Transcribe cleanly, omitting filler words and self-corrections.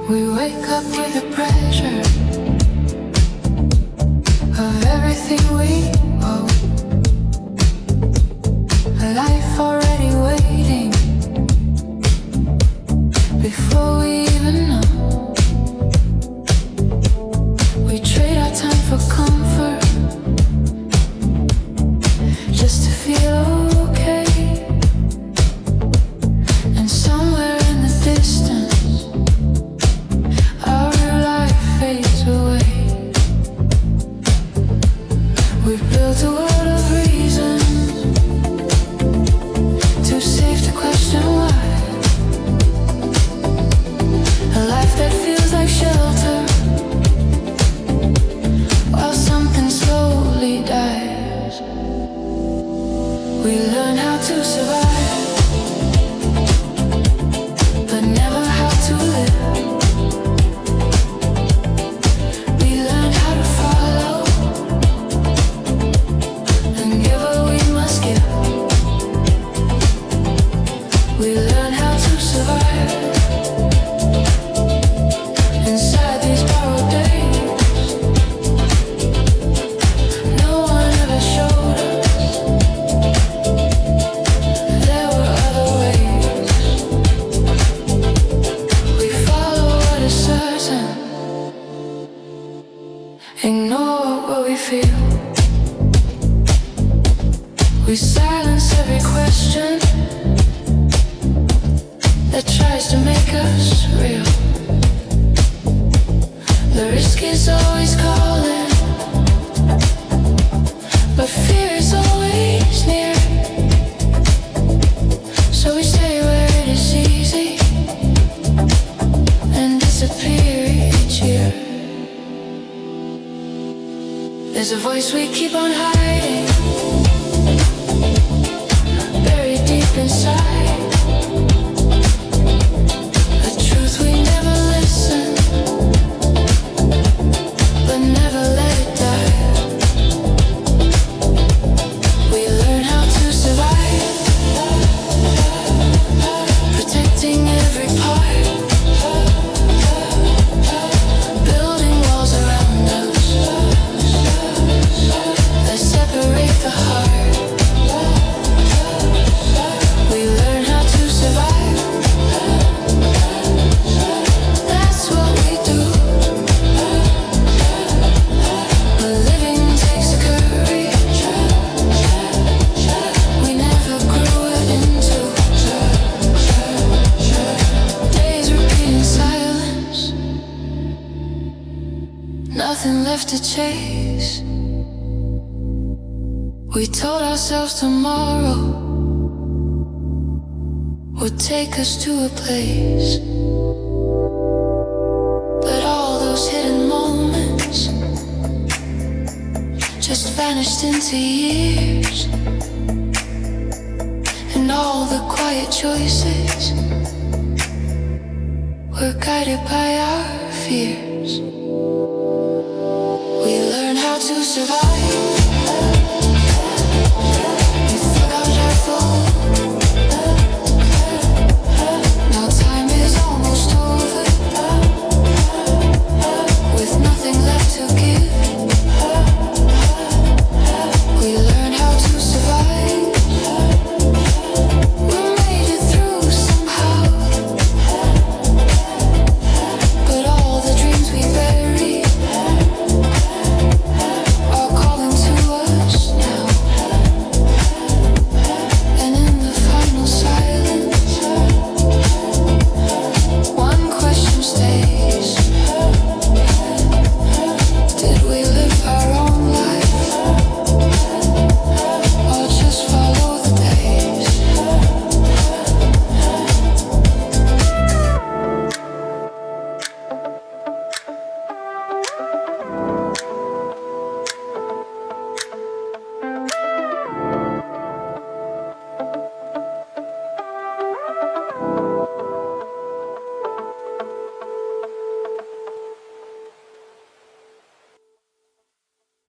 We wake up with the pressure of everything we owe, a life already waiting before we even know. We trade our time for comfort just to feel okay. And somewhere in the distance we've built a world of reasons, too safe to question why. A life that feels like shelter, while something slowly dies. We learn how to survive, but never how to live. We learn how to survive inside these borrowed days. No one ever showed us there were other ways. We follow what is certain, ignore what we feel. We silence every question that tries to make us real. The risk is always calling, but fear is always near. So we stay where it is easy and disappear each year. There's a voice we keep on hiding, buried deep inside. Nothing left to chase. We told ourselves tomorrow would take us to a place, but all those hidden moments just vanished into years. And all the quiet choices were guided by our fear.